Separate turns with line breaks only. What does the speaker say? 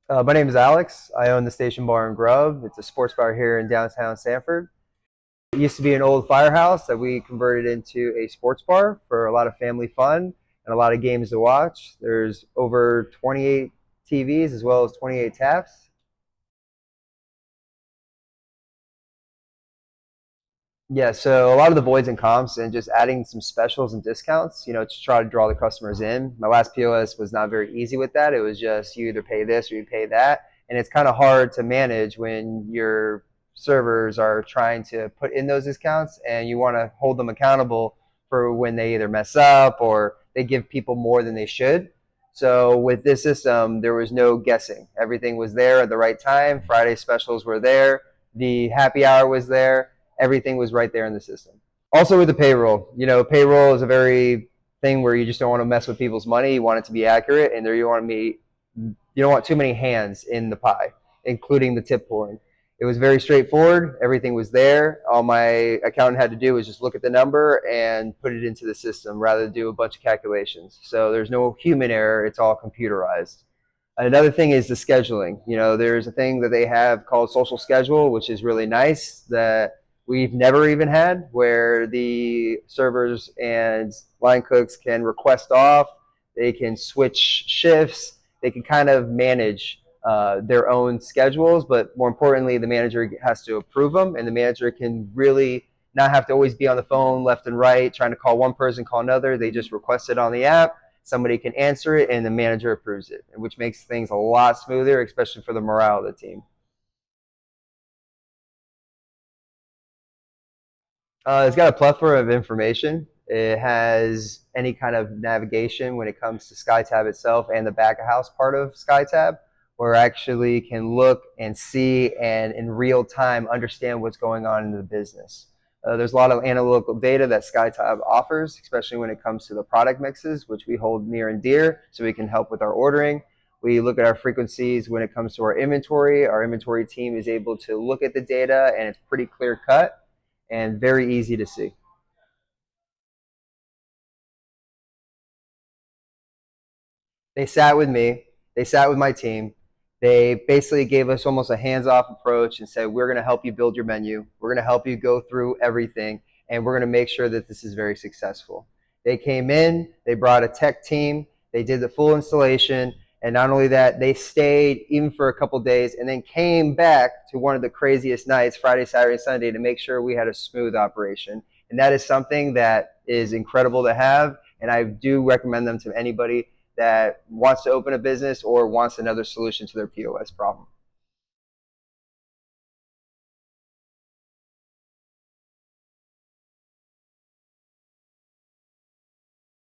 My name is Alex. I own the Station Bar in Grub. It's a sports bar here in downtown Sanford. It used to be an old firehouse that we converted into a sports bar for a lot of family fun and a lot of games to watch. There's over 28 TVs as well as 28 taps. Yeah, so a lot of the voids and comps and just adding some specials and discounts, to try to draw the customers in. My last POS was not very easy with that. It was just you either pay this or you pay that. And it's kind of hard to manage when your servers are trying to put in those discounts and you want to hold them accountable for when they either mess up or they give people more than they should. So with this system, there was no guessing. Everything was there at the right time. Friday specials were there. The happy hour was there. Everything was right there in the system. Also with the payroll, payroll is a very thing where you just don't want to mess with people's money. You want it to be accurate, and there you don't want too many hands in the pie, including the tip pouring. It was very straightforward. Everything was there. All my accountant had to do was just look at the number and put it into the system rather than do a bunch of calculations. So there's no human error. It's all computerized. Another thing is the scheduling. There's a thing that they have called social schedule, which is really nice that we've never even had, where the servers and line cooks can request off, they can switch shifts, they can kind of manage their own schedules, but more importantly, the manager has to approve them, and the manager can really not have to always be on the phone left and right trying to call one person, call another. They just request it on the app, somebody can answer it, and the manager approves it, which makes things a lot smoother, especially for the morale of the team. It's got a plethora of information. It has any kind of navigation when it comes to SkyTab itself and the back of house part of SkyTab, where I actually can look and see and in real time understand what's going on in the business. There's a lot of analytical data that SkyTab offers, especially when it comes to the product mixes, which we hold near and dear, so we can help with our ordering. We look at our frequencies when it comes to our inventory. Our inventory team is able to look at the data, and it's pretty clear cut and very easy to see. They sat with me, they sat with my team. They basically gave us almost a hands off approach and said, we're going to help you build your menu. We're going to help you go through everything, and we're going to make sure that this is very successful. They came in, they brought a tech team, they did the full installation, and not only that, they stayed even for a couple days and then came back to one of the craziest nights, Friday, Saturday, Sunday, to make sure we had a smooth operation. And that is something that is incredible to have, and I do recommend them to anybody that wants to open a business or wants another solution to their POS problem.